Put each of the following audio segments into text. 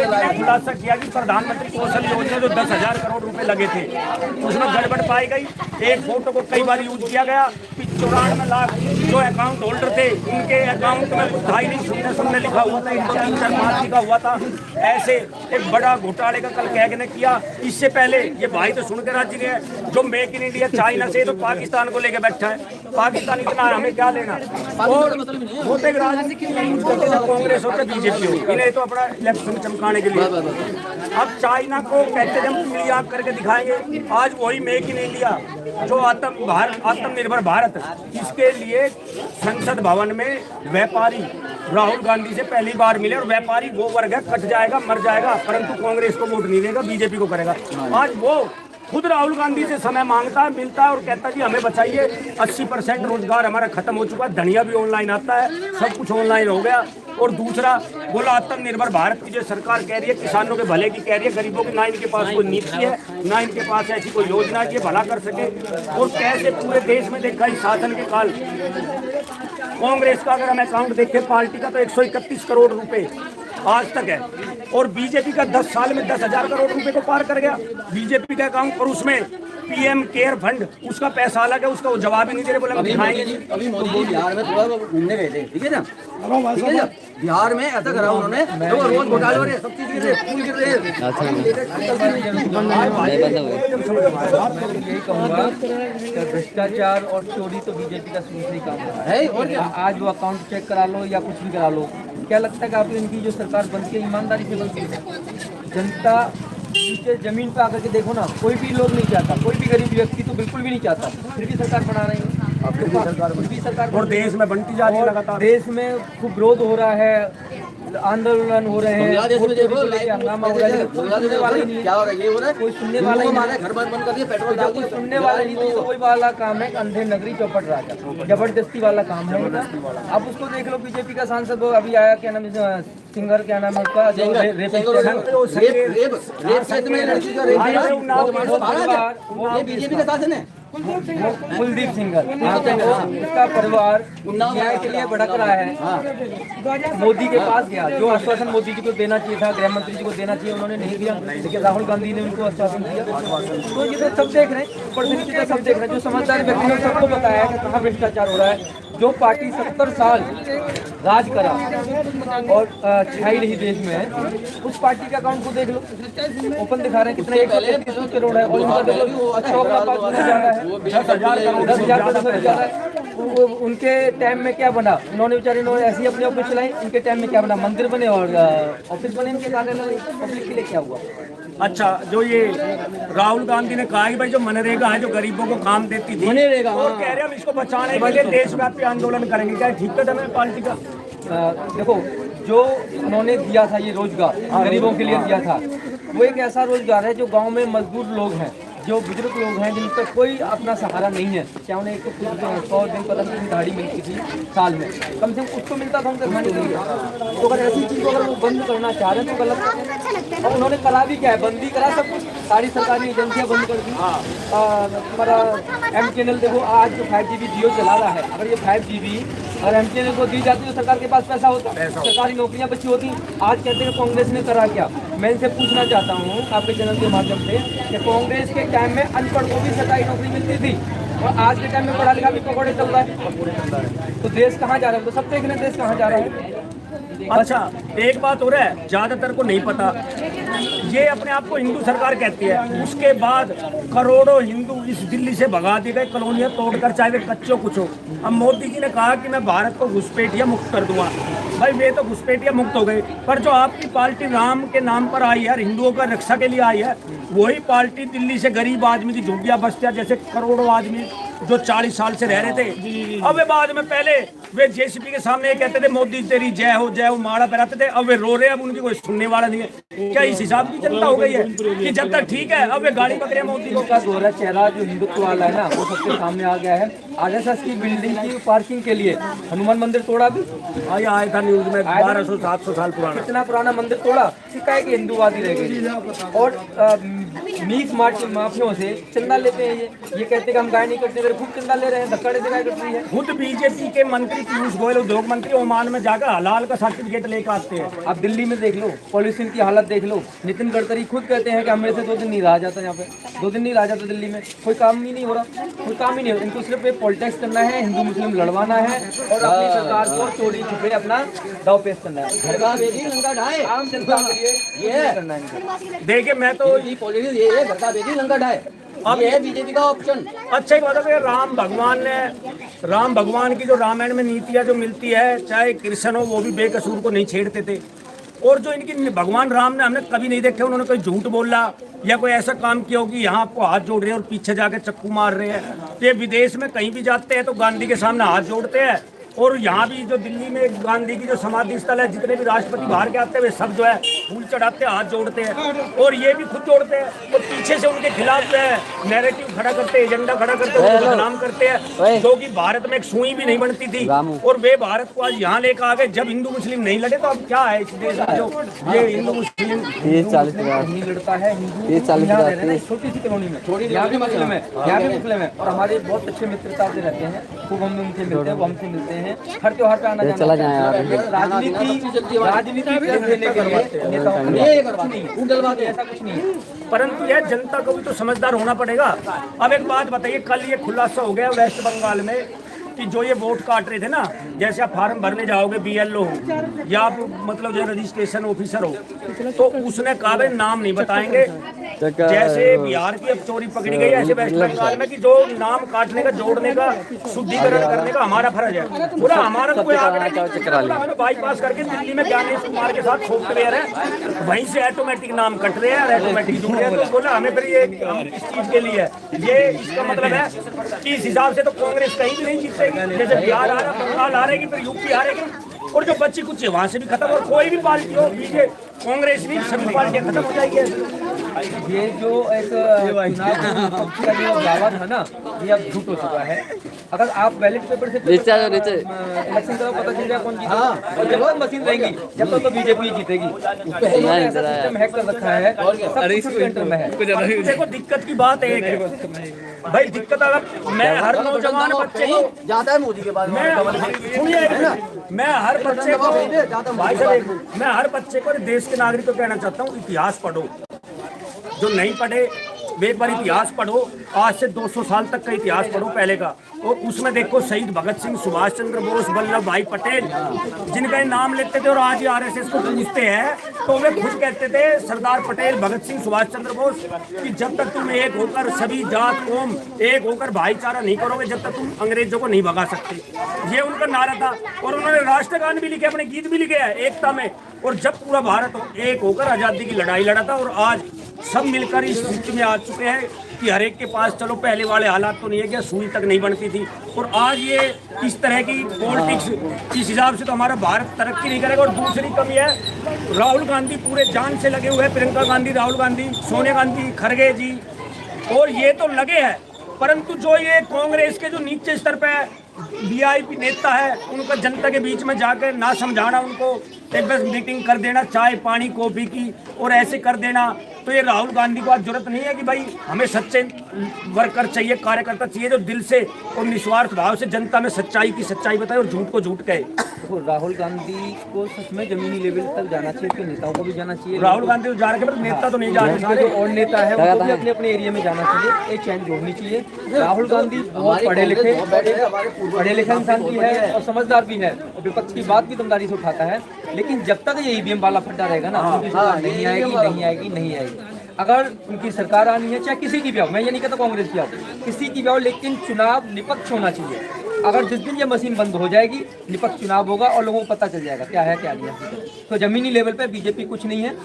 ने खुलासा किया कि प्रधानमंत्री कौशल योजना जो 10,000 करोड़ रुपए लगे थे उसमें गड़बड़ पाई गई। एक फोटो को कई बार यूज किया गया। 94 लाख जो अकाउंट होल्डर थे उनके अकाउंट में कुछ 2.5 लिखा हुआ था, इंटर लिखा हुआ था। ऐसे एक बड़ा घोटाले का कल कैग ने किया। इससे पहले ये भाई तो सुन के राज्य गए जो मेक इन इंडिया चाइना से तो पाकिस्तान को लेके बैठा है। पाकिस्तान इतना हमें क्या लेना। और होते कांग्रेस होते बीजेपी हो, इन्हें तो अपना इलेक्शन चमकाने के लिए। अब चाइना को कहते हम पीली आंख करके दिखाएंगे। आज वही मेक इन इंडिया जो आत्मनिर्भर भारत, इसके लिए संसद भवन में व्यापारी राहुल गांधी से पहली बार मिले और व्यापारी वो वर्ग है कट जाएगा मर जाएगा, परंतु कांग्रेस को वोट नहीं देगा, बीजेपी को करेगा। आज वो खुद राहुल गांधी से समय मांगता है, मिलता है और कहता है जी हमें बताइए 80% रोजगार हमारा खत्म हो चुका है, धनिया भी ऑनलाइन आता है, सब कुछ ऑनलाइन हो गया। और दूसरा बोला आत्मनिर्भर भारत की जो सरकार कह रही है किसानों के भले की कह रही है, गरीबों की ना इनके पास कोई नीति है ना इनके पास ऐसी कोई योजना है कि भला कर सके। और कैसे पूरे देश में देखा इस शासन के काल कांग्रेस का अगर हम अकाउंट देखें पार्टी का तो 131 करोड़ रुपए आज तक है और बीजेपी का 10 साल में 10,000 करोड़ रुपए को पार कर गया बीजेपी का अकाउंट। और उसमें पीएम केयर फंड उसका पैसा अलग है, उसका वो जवाब ही नहीं दे रहे। बोला अभी मोदी बिहार में थोड़ा घूमने गए थे, ठीक है ना, ठीक है ना, बिहार में ऐसा करा उन्होंने रोज घोटाले हो रहे सब चीज गिर रहे फूल गिर रहे। यही कहूँगा भ्रष्टाचार और चोरी तो बीजेपी का शुरू से ही काम है। और आज वो अकाउंट चेक करा लो या कुछ भी करा लो, क्या लगता है कि आप इनकी जो सरकार बनती है ईमानदारी से बनती है? जनता नीचे जमीन पे आकर के देखो ना, कोई भी लोग नहीं चाहता, कोई भी गरीब व्यक्ति तो बिल्कुल भी नहीं चाहता, फिर भी सरकार बना रही है। सरकार और देश में बनती जा रही है लगातार। देश में खूब विरोध हो रहा है, आंदोलन हो रहे हैं, हंगामा हो रहा है, सुनने वाला ही नहीं, क्या हो रहा है, ये हो रहा है, कोई सुनने वाला ही नहीं, घर बंद कर दिया, पेट्रोल डाल दिया, सुनने वाला नहीं। तो कोई वाला काम है अंधे नगरी चौपट राजा, जबरदस्ती वाला काम है। अब उसको देख लो, बीजेपी का सांसद वो अभी आया, क्या नाम है, सिंगर, क्या नाम है उसका, बीजेपी का शासन है, कुलदीप सिंगर, उसका परिवार न्याय के लिए भड़क रहा है। मोदी के पास गया, जो आश्वासन मोदी जी को देना चाहिए था, गृह मंत्री जी को देना चाहिए, उन्होंने नहीं दिया, लेकिन राहुल गांधी ने उनको आश्वासन दिया। तो ये तो सब देख रहे हैं, ऊपर सब देख रहे हैं, जो समझदार व्यक्ति ने सबको बताया कि कहाँ भ्रष्टाचार हो रहा है। जो पार्टी 70 साल राज करा और छाई रही देश में, उस पार्टी के अकाउंट को देख लो, ओपन दिखा रहे हैं कितना 131 करोड़ है, और उनका देख लो 10,000 जा रहा है। उनके टाइम में क्या बना, उन्होंने बेचारे ऐसी अपने ऑफिस चलाई, इनके टाइम में क्या बना, मंदिर बने और ऑफिस बने इनके कार्यालय, पब्लिक के लिए क्या हुआ। अच्छा, जो ये राहुल गांधी ने कहा कि भाई जो मनरेगा है जो गरीबों को काम देती थी, मनरेगा, और कह रहे हम इसको बचाने के लिए देशव्यापी आंदोलन करेंगे, क्या ठीक कदम है पार्टी का? देखो, जो उन्होंने दिया था ये रोजगार गरीबों के लिए दिया था, वो एक ऐसा रोजगार है जो गांव में मजदूर लोग हैं, जो बुजुर्ग लोग हैं, जिन पर कोई अपना सहारा नहीं है, चाहे उन्हें 100 दिन पता नहीं गाड़ी मिलती थी साल में, कम से कम उसको मिलता था, उनका खाने के लिए। तो अगर ऐसी चीज़ को अगर वो बंद करना चाह रहे हैं तो गलत। और उन्होंने करा भी क्या है, बंदी करा सब कुछ, सारी सरकारी एजेंसियाँ बंद कर दी। हमारा MTNL देखो, आज जो 5GB जियो चला रहा है, अगर ये 5GB अगर MTNL को दी जाती तो सरकार के पास पैसा होता, सरकारी नौकरियां बची होती। आज कहते हैं कांग्रेस ने करा क्या। मैं इनसे पूछना चाहता हूँ आपके चैनल के माध्यम से कि कांग्रेस के टाइम में अनपढ़ को भी सरकारी नौकरी मिलती थी और आज के टाइम में पढ़ा लिखा भी पकौड़े चल रहा है, तो देश कहाँ जा रहा है? तो सब देख रहे हैं देश कहाँ जा रहा है। अच्छा, एक बात हो रहा है, ज्यादातर को नहीं पता, ये अपने आप को हिंदू सरकार कहती है, उसके बाद करोड़ों हिंदू इस दिल्ली से भगा दिए गए, कॉलोनियां तोड़कर, चाहे वे कच्चो कुछ हो। अब मोदी जी ने कहा कि मैं भारत को घुसपैठिया मुक्त कर दूंगा, भाई वे तो घुसपैठिया मुक्त हो गए, पर जो आपकी पार्टी राम के नाम पर आई है, हिंदुओं का रक्षा के लिए आई है, वही पार्टी दिल्ली से गरीब आदमी की झुग्गियां बस्तियां, जैसे करोड़ों आदमी जो 40 साल से रह रहे थे, अब वे बाद में पहले वे JCP के सामने कहते थे मोदी तेरी जय हो माड़ा पहनाते थे, अब वे रो रहे हैं, अब उनकी कोई सुनने वाला नहीं है। क्या इस हिसाब की जनता हो गई है कि जब तक ठीक है अब वे गाड़ी पकड़े मोदी को? का गोरा चेहरा जो हिंदुत्व वाला है ना, वो सबके सामने आ गया है। RSS की बिल्डिंग की पार्किंग के लिए हनुमान मंदिर तोड़ा भी आया था न्यूज में, 1200-700 साल पुराना, इतना पुराना मंदिर तोड़ा, शिकायत की हिंदूवादी रह गई। और मीट माफियों से चंदा लेते हैं, ये कहते हैं कि हम गाय नहीं करते, खूब चंदा ले रहे हैं, धक्का देते गाय करती है। खुद बीजेपी के मंत्री मंत्री पीयूष गोयल उद्योग मंत्री ओमान में जाकर हलाल का सर्टिफिकेट लेकर आते हैं। आप दिल्ली में देख लो, पॉल्यूशन की हालत देख लो। नितिन गडकरी खुद कहते हैं कि हम में से 2 दिन नहीं रहा जाता, यहाँ पे 2 दिन नहीं रहा जाता दिल्ली में, कोई काम ही नहीं हो रहा, कोई काम ही नहीं हो रहा। इनको सिर्फ पॉलिटिक्स करना है, हिंदू मुस्लिम लड़वाना है और अपनी सरकार को चोरी छुपे अपना दाव पेश करना है। घर का बेटी लंका ढाए, आम जनता के लिए ये करना है इनको। देखिए मैं तो पॉलिटिक्स ये है, घर का बेटी लंका ढाए, अब ये है बीजेपी का ऑप्शन। अच्छा एक बात है कि राम भगवान की जो रामायण में नीतियाँ जो मिलती है, चाहे कृष्ण हो वो भी बेकसूर को नहीं छेड़ते थे, और जो इनकी भगवान राम ने हमने कभी नहीं देखे उन्होंने कोई झूठ बोला या कोई ऐसा काम किया हो कि यहाँ आपको हाथ जोड़ रहे हैं और पीछे जाके चक्कू मार रहे हैं। तो ये विदेश में कहीं भी जाते हैं तो गांधी के सामने हाथ जोड़ते हैं, और यहाँ भी जो दिल्ली में गांधी की जो समाधि स्थल है, जितने भी राष्ट्रपति बाहर के आते हैं सब जो है फूल चढ़ाते हैं, हाथ जोड़ते हैं, और ये भी खुद जोड़ते हैं, और पीछे से उनके खिलाफ जो है नैरेटिव खड़ा करते हैं, एजेंडा खड़ा करते हैं, उनको बदनाम करते हैं, जो कि भारत में एक सुई भी नहीं बनती थी और वे भारत को आज यहाँ लेकर आ गए। जब हिंदू मुस्लिम नहीं लड़े तो अब क्या है इस देश में, जो ये हिंदू मुस्लिम नहीं लड़ता है, हिंदू छोटी सी कॉलोनी में, यहाँ भी मुस्लिम है, यहाँ भी मुस्लिम है, और हमारे बहुत अच्छे मित्रता से रहते हैं, खूब हम उनसे मिलते हैं, वो हमसे मिलते हैं, हर त्योहार पे आना जाना। राजनीति देने के लिए नेताओं ऐसा कुछ नहीं है, परंतु यह जनता को भी तो समझदार होना पड़ेगा। अब एक बात बताइए, कल ये खुलासा हो गया वेस्ट बंगाल में कि जो ये वोट काट रहे थे ना, जैसे आप फार्म भरने जाओगे BLO हो या आप मतलब जो रजिस्ट्रेशन ऑफिसर हो, तो उसने कहा भाई नाम नहीं बताएंगे। जैसे बिहार की अब चोरी पकड़ी गई, ऐसे वेस्ट बंगाल में कि जो नाम काटने का, जोड़ने का, शुद्धिकरण करने का हमारा फर्ज है, पूरा हमारा कोई हमें बाईपास करके दिल्ली में ज्ञानेश कुमार के साथ सॉफ्टवेयर है, वहीं से ऑटोमेटिक नाम कट रहे हैं और ऑटोमेटिक जुड़ रहे हैं। तो बोला हमें फिर ये इस चीज के लिए है, ये इसका मतलब है कि इस हिसाब से तो कांग्रेस कहीं भी नहीं जीतेगी। जैसे बिहार आ रहा, बंगाल हारेगी, फिर यूपी हारेगी, और जो बच्ची कुछ है वहां से भी खत्म, और कोई भी पार्टी हो, बीजेपी कांग्रेस भी, सभी पार्टियां खत्म हो जाएगी। ये जो एक चुनाव का जो दावा था ना, ये अब झूठ हो चुका है। अगर आप बैलेट पेपर से इलेक्शन का पता चल जाए कौन जीता, और जब तक मशीन रहेंगी जब तक तो बीजेपी जीतेगी। सिस्टम हैक कर रखा है, सब सेंटर में है। देखो दिक्कत की बात एक है भाई, दिक्कत अगर मैं हर नौजवान बच्चे को जाता है मोदी के बाद, सुनिए मैं हर बच्चे को भाई साहब, मैं हर बच्चे को देश के नागरिक को कहना चाहता हूँ, इतिहास पढ़ो। जो नहीं पढ़े वे एक बार इतिहास पढ़ो, आज से 200 साल तक का इतिहास पढ़ो पहले का, और उसमें देखो शहीद भगत सिंह, सुभाष चंद्र बोस, वल्लभ भाई पटेल, जिनका नाम लेते थे और आज RSS को पूछते हैं तो वे खुद कहते थे, सरदार पटेल, भगत सिंह, सुभाष चंद्र बोस, कि जब तक तुम एक होकर सभी जात कौम एक होकर भाईचारा नहीं करोगे, जब तक तुम अंग्रेजों को नहीं भगा सकते। ये उनका नारा था, और उन्होंने राष्ट्रगान भी लिखे, अपने गीत भी लिखे हैं एकता में। और जब पूरा भारत एक होकर आज़ादी की लड़ाई लड़ा था, और आज सब मिलकर इस स्थिति में आ चुके हैं कि हर एक के पास, चलो पहले वाले हालात तो नहीं है कि सुई तक नहीं बनती थी, और आज ये इस तरह की पॉलिटिक्स, इस हिसाब से तो हमारा भारत तरक्की नहीं करेगा। और दूसरी कमी है, राहुल गांधी पूरे जान से लगे हुए हैं, प्रियंका गांधी, राहुल गांधी, सोनिया गांधी, खड़गे जी, और ये तो लगे हैं, परंतु जो ये कांग्रेस के जो नीचे स्तर पे VIP नेता है, उनका जनता के बीच में जाकर ना समझाना, उनको एक बस मीटिंग कर देना, चाय पानी कॉफी की, और ऐसे कर देना। तो ये राहुल गांधी को आज जरूरत नहीं है कि भाई हमें सच्चे वर्कर चाहिए, कार्यकर्ता चाहिए, जो दिल से और निस्वार्थ भाव से जनता में सच्चाई की सच्चाई बताए और झूठ को झूठ कहे। तो राहुल गांधी को सच में जमीनी लेवल तक जाना चाहिए, कि नेताओं को भी जाना चाहिए। राहुल गांधी तो जा रहे हैं, नेता तो नहीं जा रहे, जो और नेता है उनको भी अपने अपने एरिया में जाना चाहिए, एक चैन जोड़नी चाहिए। राहुल गांधी बहुत पढ़े लिखे इंसान भी है और समझदार भी है, और विपक्ष की बात भी दमदारी से उठाता है, लेकिन जब तक ये EVM वाला फड्डा रहेगा ना, उनकी सरकार नहीं आएगी, नहीं आएगी, नहीं आएगी। अगर उनकी सरकार आनी है, चाहे किसी की भी हो, मैं ये नहीं कहता कांग्रेस की हो, किसी की भी हो, लेकिन चुनाव निष्पक्ष होना चाहिए। अगर जिस दिन ये मशीन बंद हो जाएगी, निष्पक्ष चुनाव होगा और लोगों को पता चल जाएगा क्या है क्या नहीं है। तो जमीनी लेवल पे बीजेपी कुछ नहीं है,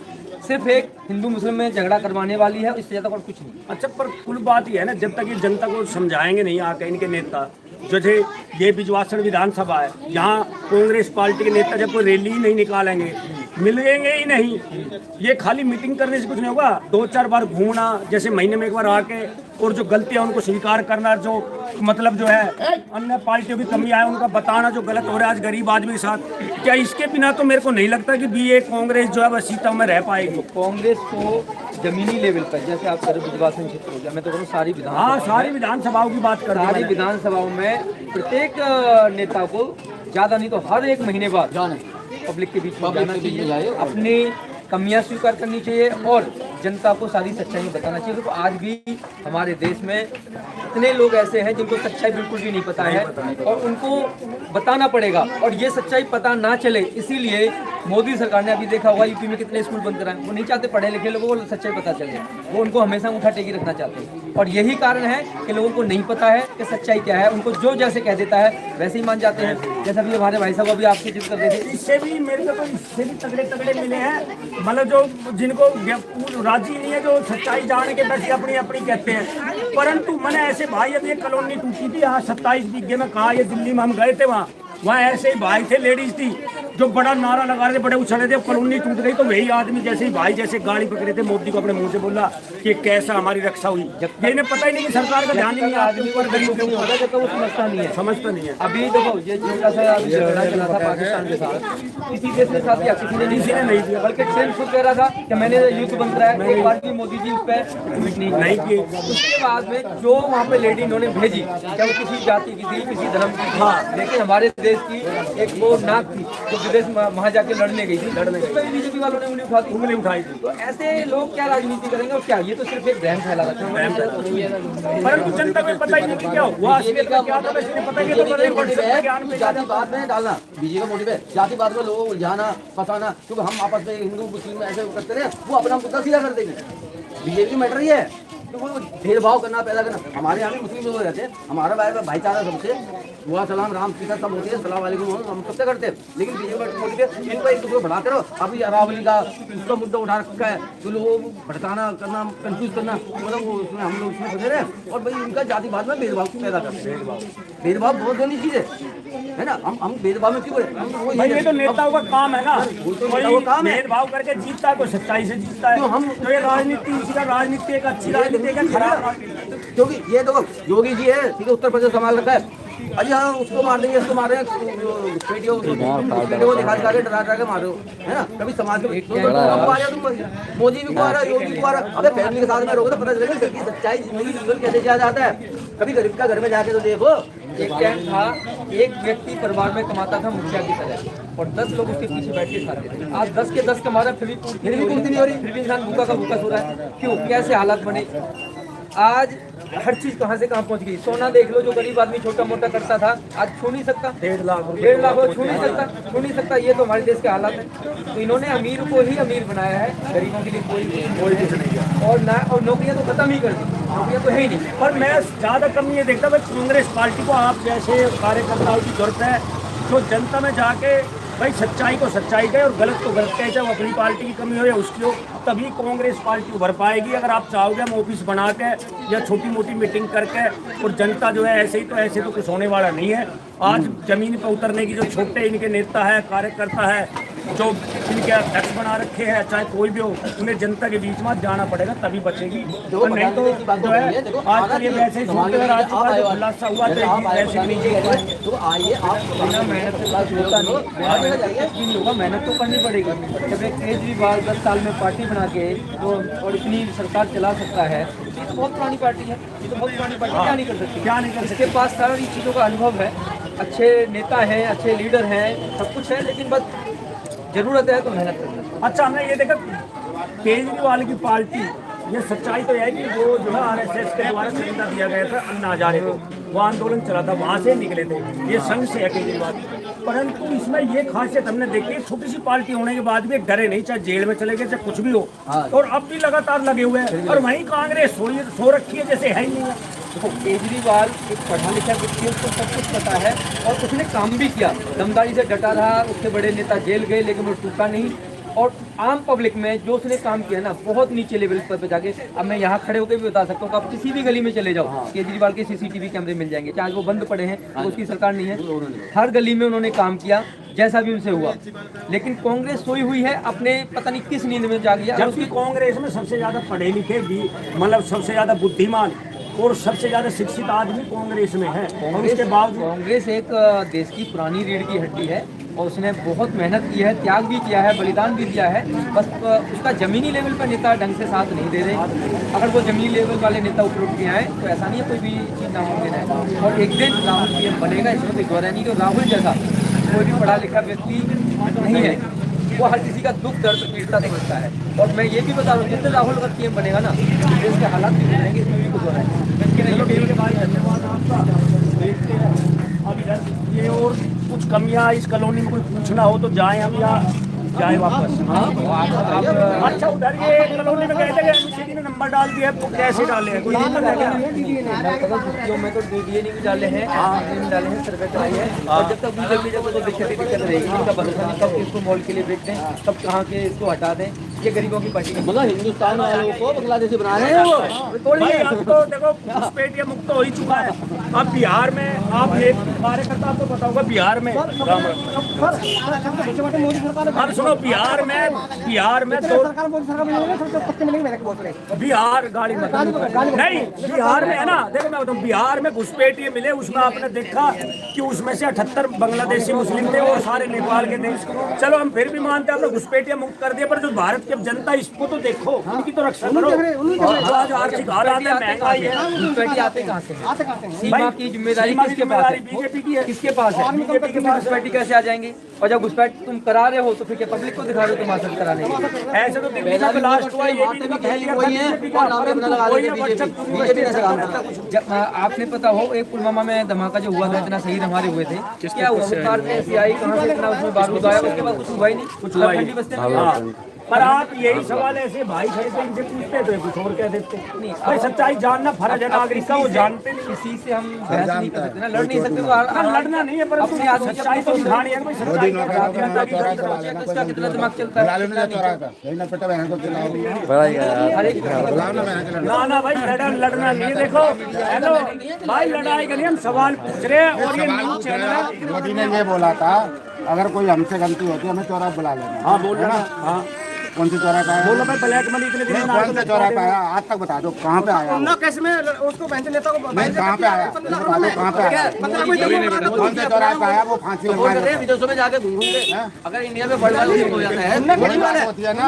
सिर्फ एक हिंदू मुस्लिम में झगड़ा करवाने वाली है, इससे ज्यादा और कुछ नहीं। अच्छा, पर कुल बात ये है ना, जब तक ये जनता को समझाएंगे नहीं आके इनके नेता, जैसे ये बिजवासन विधानसभा है, यहाँ कांग्रेस पार्टी के नेता जब कोई रैली नहीं निकालेंगे, मिलेंगे ही नहीं, ये खाली मीटिंग करने से कुछ नहीं होगा। 2-4 बार घूमना, जैसे महीने में एक बार आके, और जो गलतियां उनको स्वीकार करना, जो मतलब जो है अन्य पार्टियों की कमी है उनका बताना, जो गलत हो रहा है आज गरीब आदमी के साथ, क्या इसके बिना तो मेरे को नहीं लगता कि ये कांग्रेस जो है वह सीता में रह पाएगी। कांग्रेस को जमीनी लेवल पर, जैसे आप कर विधानसभा क्षेत्र हो गया, मैं तो कहूँ सारी सारी विधानसभाओं की बात कर, सारी विधानसभाओं में प्रत्येक नेता को ज़्यादा नहीं तो हर एक महीने बाद जाना पब्लिक के बीच में पब्लिक जाना के बीच में चाहिए, जाए। अपनी कमियां स्वीकार करनी चाहिए और जनता को सारी सच्चाई बताना चाहिए। तो आज भी हमारे देश में इतने लोग ऐसे हैं जिनको सच्चाई बिल्कुल भी नहीं पता है और उनको बताना पड़ेगा। और ये सच्चाई पता ना चले, इसीलिए मोदी सरकार ने अभी देखा होगा यूपी में कितने स्कूल बंद कराए। वो नहीं चाहते पढ़े लिखे लोगों को सच्चाई पता चले, वो उनको हमेशा मुठा टेकी रखना चाहते हैं। और यही कारण है कि लोगों को नहीं पता है कि सच्चाई क्या है, उनको जो जैसे कह देता है वैसे ही मान जाते हैं। जैसा भी हमारे भाई साहब अभी आपसे जिद कर रहे थे, इससे भी मेरे को तो इससे भी तगड़े तगड़े मिले हैं, मतलब जो जिनको राजी नहीं है, जो सच्चाई जान के बस अपनी अपनी कहते हैं। परंतु मैंने ऐसे भाई, अब ये कॉलोनी टूटी थी यहाँ 27 बीघे में, कहा ये दिल्ली में हम गए थे, वहाँ ऐसे ही भाई थे, लेडीज थी, जो बड़ा नारा लगा रहे थे, बड़े उछल रहे थे, कॉलोनी टूट गई। तो वही आदमी जैसे ही भाई जैसे गाड़ी पकड़े थे, मोदी को अपने मुंह से बोला कि कैसा हमारी रक्षा हुई। ये इन्हें पता ही नहीं कि सरकार का ध्यान ही नहीं, आदमी पर गरीब के ऊपर तो वो समझता नहीं है, समझता नहीं है। अभी देखो ये छोटा सा अभी झगड़ा चला था पाकिस्तान के साथ, किसी देश के साथ या किसी ने नहीं दिया, बल्कि ट्रेन खुद कह रहा था कि मैंने युद्ध बंद कराया, एक बार भी मोदी जी उस पर ट्वीट नहीं की। उसके बाद में जो वहाँ पे लेडी इन्होंने भेजी, क्या वो किसी जाति की थी, किसी धर्म की थी, लेकिन हमारे देश की एक वो नाक थी जो विदेश वहाँ जाके लड़ने गई थी, उस पर बीजेपी वालों ने उंगली उठाई थी। तो ऐसे लोग क्या राजनीति करेंगे और क्या, ये तो सिर्फ एक बहन फैला रखा है, परंतु जनता को पता ही नहीं कि क्या हुआ, असलियत में क्या था, वैसे नहीं पता कि तो जातिवाद में डालना, बीजेपी का मोटिव है जातिवाद में लोगों को उलझाना, फंसाना, क्योंकि हम आपस में हिंदू मुस्लिम ऐसे करते रहे, वो अपना मुद्दा सीधा कर देंगे। बीजेपी मैटर ये है कि वो भेदभाव करना, पैदा करना। हमारे यहाँ भी मुस्लिम लोग रहते हैं, हमारा भाईचारा सबसे, दुआ सलाम राम सीता सब होती है, सलाम वालेकुम हम सबसे करते हैं। लेकिन बीजेपी मोदी के इनको एक दूसरे को बढ़ाते रहो। अभी अरावली का उसका मुद्दा उठा रखा है, तो लोगों को भड़काना करना, कंफ्यूज करना, मतलब वो उसमें हम लोग उसमें फंसे रहे और भाई उनका जातिवाद में भेदभाव पैदा करते हैं। भेदभाव बहुत बड़ी चीज़ है ना, हम भेदभाव में क्यों करें? भाई ये तो नेताओं का काम है ना, कोई भेदभाव करके जीतता है, कोई सच्चाई से जीतता है। हम तो ये राजनीति, इसी का राजनीति एक अच्छी राजनीति है, खराब राजनीति। क्योंकि ये देखो योगी जी है, ठीक है, उत्तर प्रदेश संभाल रखा है, अरे हाँ उसको मार देंगे, इसको मार रहे हैं, पेटियों को दिखा के डरा के मारो, है ना। कभी समाज के मोदी भी को आ रहा है, योगी को आ रहा है। अबे फैमिली के साथ में रहोगे तो पता चलेगा कि सच्चाई जिंदगी जीवन कैसे जिया जाता है। कभी गरीब का घर में जाके तो देखो। एक टाइम था, एक व्यक्ति परिवार में कमाता था मुखिया की तरह और 10 लोग उसके पीछे बैठ के खाते थे। आज 10 के 10 कमा रहा, फिर भी पूर्ति नहीं हो रही, फिर भी इंसान भूखा का भूखा सो रहा है। क्यों, कैसे हालात बने? आज हर चीज कहां से कहां पहुंच गई। सोना देख लो, जो गरीब आदमी छोटा मोटा करता था आज छू नहीं सकता, 1.5 लाख छू नहीं सकता। ये तो हमारे देश के हालात है। तो इन्होंने अमीर को ही अमीर बनाया है, गरीबों के लिए कोई कुछ नहीं है। और नौकरियां तो खत्म ही कर दी, नौकरियां तो है ही नहीं। पर मैं ज्यादा कम ये देखता भाई, कांग्रेस पार्टी को आप जैसे कार्यकर्ताओं की जरूरत है, जो जनता में जाके भाई सच्चाई को सच्चाई कहे और गलत को गलत कहे, चाहे वो अपनी पार्टी की कमी हो या उसकी हो, तभी कांग्रेस पार्टी उभर पाएगी। अगर आप चाहोगे हम ऑफिस बना के या छोटी मोटी मीटिंग करके, और जनता जो है ऐसे तो कुछ होने वाला नहीं है। आज जमीन पर उतरने की जो छोटे इनके नेता है, कार्यकर्ता है, जो इनके अध्यक्ष बना रखे हैं, चाहे कोई भी हो, उन्हें जनता के बीच में जाना पड़ेगा, तभी बचेगी। तो नहीं तो जो है आजकल ये वैसे ही सोचते हैं, खुलासा हुआ वैसे नहीं। तो आइए आप बिना मेहनत से बात होता नहीं होगा, मेहनत तो करनी पड़ेगी। जब एक केजरीवाल 10 साल में पार्टी बना के तो और इतनी सरकार चला सकता है, ये तो बहुत पुरानी पार्टी है, ये तो बहुत पुरानी पार्टी क्या नहीं कर सकती, क्या नहीं कर सकती। इसके पास सारी चीज़ों का अनुभव है, अच्छे नेता हैं, अच्छे लीडर हैं, सब कुछ है, लेकिन बस जरूरत है तो मेहनत करना। अच्छा, हमने ये देखा केजरीवाल की पार्टी, ये सच्चाई तो है कि वो जो है आरएसएस के द्वारा खरीदा दिया गया था अन्ना हजारे को, वो आंदोलन चला था, वहाँ से निकले थे, ये संघ से है केजरीवाल। परंतु इसमें ये खासियत हमने देखी, छोटी सी पार्टी होने के बाद भी डरे नहीं, चाहे जेल में चले गए, चाहे कुछ भी हो, और अब भी लगातार लगे हुए हैं। और वहीं कांग्रेस सो रखी है जैसे है ही नहीं है। देखो केजरीवाल एक पढ़ा लिखा व्यक्ति है, उसको सब कुछ पता है और उसने काम भी किया, दमदारी से डटा रहा। उसके बड़े नेता जेल गए लेकिन वो टूटा नहीं। और आम पब्लिक में जो उसने काम किया ना, बहुत नीचे लेवल पर जाके, अब मैं यहाँ खड़े होकर भी बता सकता हूँ कि आप किसी भी गली में चले जाओ, केजरीवाल के CCTV कैमरे मिल जाएंगे, चाहे वो बंद पड़े हैं, तो उसकी सरकार नहीं है। हर गली में उन्होंने काम किया, जैसा भी उनसे हुआ। लेकिन कांग्रेस सोई हुई है, अपने पता नहीं किस नींद में जाग गया। जबकि कांग्रेस में सबसे ज्यादा पढ़े लिखे भी, मतलब सबसे ज्यादा बुद्धिमान और सबसे ज्यादा शिक्षित आदमी कांग्रेस में है। और उसके बावजूद कांग्रेस एक देश की पुरानी रीढ़ की हड्डी है और उसने बहुत मेहनत की है, त्याग भी किया है, बलिदान भी दिया है। बस उसका जमीनी लेवल पर नेता ढंग से साथ नहीं दे रहे। अगर वो जमीनी लेवल वाले नेता ऊपर उठ के आए तो ऐसा नहीं है कोई भी चीज़ नामुमकिन है। और एक दिन राहुल PM बनेगा, इसमें कोई गौर नहीं कि राहुल जैसा कोई भी पढ़ा लिखा व्यक्ति नहीं है, वो हर किसी का दुख दर्द पीड़िता समझता है। और मैं ये भी बता रहा हूँ, जितने राहुल का पीएम बनेगा ना, देश के हालात भी बनेंगे, इस पीढ़ी को जो है। धन्यवाद आपका। देखते हैं अब इधर ये और कुछ कमियां इस कॉलोनी में कोई पूछना हो तो जाएं हम या जाए वापस। अच्छा उधर ये कॉलोनी में कहते हैं एमसीडी ने नंबर डाल दिया है, तो कैसे डाले हैं? कोई दिक्कत है क्या? छुट्टियों में तो DDA नहीं डाले हैं, डाले हैं, सरकार चलाई है। और जब तक बीजेपी जब तो दिक्कत रहेगी, इसका बदलना कब इसको मॉल के लिए बेच दें, कब कहाँ के इसको हटा दें, ये गरीबों की पार्टी है। मतलब हिंदुस्तान वालों को बांग्लादेशी बना रहे हैं वो। भाई अब तो देखो घुसपैठिया मुक्त हो ही चुका है। अब बिहार में आप एक कार्यकर्ता आपको पता होगा, बिहार में अब सुनो, बिहार में तो बिहार गाड़ी में नहीं, बिहार में है ना, देखो मैं बताऊँ, बिहार में घुसपैठिए मिले, उसमें आपने देखा कि उसमें से 78 बांग्लादेशी मुस्लिम थे और सारे नेपाल के थे। चलो हम फिर भी मानते हैं, आपने घुसपैठिए मुक्त कर दिया, पर जो भारत की जनता, इसको तो देखो, उनकी तो रक्षा करो। आज आर्थिक हालात है, महंगाई है, घुसपैठी आते कहाँ से हैं? सीमा की जिम्मेदारी किसके पास है? बीजेपी की है। किसके पास है? बीजेपी के पास घुसपैठी कैसे आ जाएंगे? और जब घुसपैठी तुम करा रहे हो तो फिर क्या पब्लिक को दिखा रहे हो तुम हासिल कराने के लिए? ऐसे तो दिल्ली में ब्लास्ट हुआ, ये भी वही है, और नाम अपना लगा देंगे बीजेपी ने सरकार। जब आपने पता हो, एक पुलवामा में धमाका जो हुआ था, इतना शहीद हमारे हुए थे, क्या हुआ? सरकार में ऐसी आई, कहाँ से इतना उसमें बारूद आया, उसके बाद कुछ हुआ ही नहीं, कुछ हुआ ही नहीं। पर आप यही सवाल ऐसे भाई खड़े थे, इनसे पूछते तो कुछ और कह देते। भाई सच्चाई जानना फर्ज है नागरिक का, वो जानते नहीं। किसी से हम बहस नहीं कर सकते ना, लड़ नहीं सकते, लड़ना नहीं है, पर अपनी सच्चाई तो दिखानी है। भाई सच्चाई इसका कितना दिमाग चलता है? ना भाई लड़ना नहीं है। देखो हेलो भाई, लड़ाई के लिए हम सवाल पूछ रहे हैं, और ये न्यूज चैनल मोदी ने ये बोला था, अगर कोई हमसे गलती होती है हमें चौराहा बुला लेना। हाँ बोल रहा, हाँ कौन सी चौराहा पाया? बोलो भाई, ब्लैक मनी इतने दिन कौन सा चौराहा पाया? आज तक बता दो कहाँ पे आया? कैसे में उसको बैंक नेता को नहीं, कहाँ पे आया? बता दो कहाँ पे आया? कौन सा चौराहा पाया? वो फांसी लगवाया। विदेशों में जाके घूमोगे, अगर इंडिया में बड़ा हो जाता है बड़ी बात होती है ना,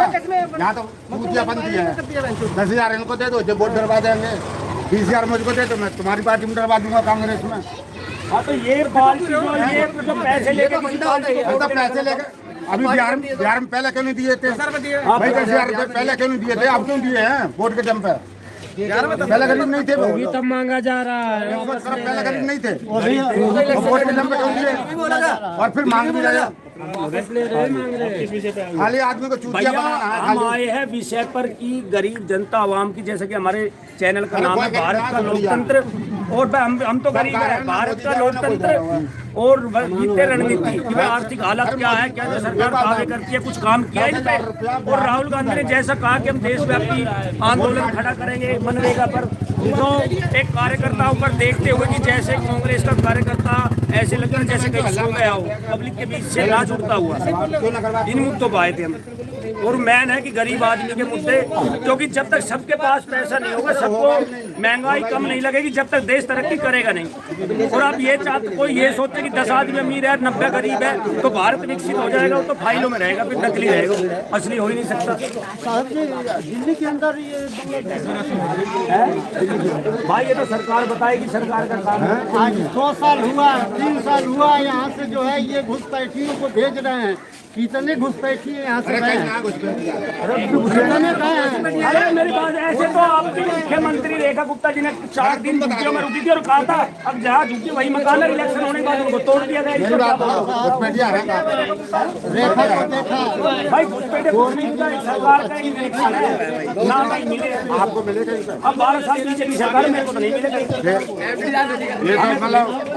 यहाँ तो चूतिया बनती है। 10,000 इनको दे दो, जो वोट डरवा देंगे। 20,000 मुझको दे दो, मैं तुम्हारी पार्टी में डरवा दूंगा कांग्रेस में। हाँ तो ये पार्टी जो ये जो पैसे लेके पैसे लेके अभी बिहार में पहले क्यों नहीं दिए थे भाई? 10,000 रुपए पहले क्यों नहीं दिए थे? अब क्यों दिए हैं वोट के दम पे? पहले गरीब नहीं थे वो, अभी तब मांगा जा रहा है। पहले गरीब नहीं थे, वोट के दम पे क्यों दिए? और फिर मांग भी रहे, खाली आदमी को चूतिया बनाना है। हम आए हैं विषय पर कि गरीब जनता आवाम की, जैसे कि हमारे चैनल का नाम है भारत का लोकतंत्र, और हम तो गरीब है, भारत का लोकतंत्र और वित्तीय रणनीति कि भाई आर्थिक हालत क्या है, क्या जो सरकार दावे करती है, कुछ काम किया इन पे। और राहुल गांधी ने जैसा कहा कि हम देशव्यापी आंदोलन खड़ा करेंगे मनरेगा पर, तो एक कार्यकर्ताओं पर देखते हुए कि जैसे कांग्रेस का कार्यकर्ता ऐसे लगता है जैसे कहीं सो गया हो, पब्लिक के बीच से ना छूटता हुआ, इन मुद्दों पर आए थे हम। और मैन है कि गरीब आदमी के मुद्दे, क्योंकि जब तक सबके पास पैसा नहीं होगा, सबको महंगाई कम नहीं लगेगी, जब तक देश तरक्की करेगा नहीं। और आप ये चाहते, कोई ये सोचते कि 10 आदमी अमीर है 90 गरीब है तो भारत विकसित हो जाएगा, वो तो फाइलों में रहेगा, फिर नकली रहेगा, असली हो ही नहीं सकता। दिल्ली के अंदर ये भाई ये तो सरकार बताएगी, सरकार का काम है। आज 2 साल हुआ, 3 साल हुआ, यहाँ से जो है ये घुसपैठियों को भेज रहे हैं। कितने घुसपैठी यहाँ से गए हैं? अरे मेरी बात ऐसे तो आपकी मुख्यमंत्री रेखा गुप्ता जी ने 4 दिन झुग्गियों में रुकी थी और कहा था अब जहाँ झुग्गी वही मकान है, इलेक्शन होने के बाद उनको तोड़ दिया गया। भाई घुसपैठे सरकार का ही ना भाई मिले, आपको मिलेगा अब 12 साल पीछे की सरकार मेरे को तो नहीं मिलेगा।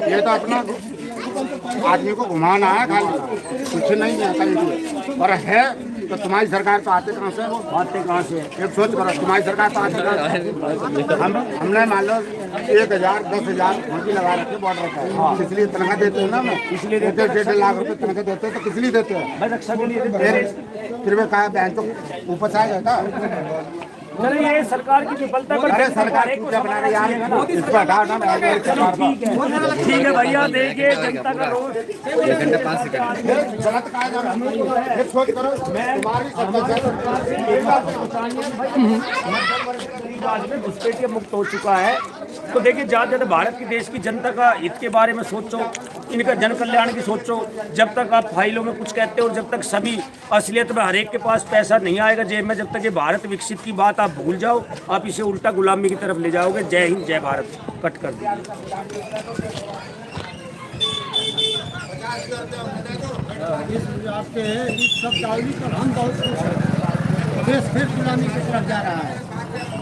ये तो अपना आदमी को घुमाना है, खाली कुछ नहीं है कहीं। और है तो तुम्हारी सरकार तो आते कहाँ से? वो आते कहाँ से? एक सोच करो, तुम्हारी सरकार तो आते कहाँ से? हमने मान लो 1,000 10,000 फंसी लगा रखे बॉर्डर का, इसलिए तनख्वाह देते हैं ना। मैं इसलिए 1.5 लाख रुपए तनख्वाह देते हैं, तो किस लिए देते हैं? भाई रक्षा के लिए। फिर वे कहा बैंक तो ऊपर से आ जाता। चलो ये सरकार की विफलता पर, अरे सरकार एक बना रही यार, इसको हटाओ ना। ठीक है भैया, देखिए जनता का रोष गलत कहा जा रहा है। एक सोच करो, आज में घुसपैठिया मुक्त हो चुका है, तो देखिए ज्यादा भारत की देश की जनता का हित के बारे में सोचो। इनका जन कल्याण की सोचो। जब तक आप फाइलों में कुछ कहते हो और जब तक सभी असलियत में हर एक के पास पैसा नहीं आएगा जेब में, जब तक ये भारत विकसित की बात आप भूल जाओ, आप इसे उल्टा गुलामी की तरफ ले जाओगे। जय हिंद, जय भारत। कट कर दीजिए। आपके इस सब डाली पर हम बहुत खुश हैं। देश फिर गुलामी की तरफ जा रहा है।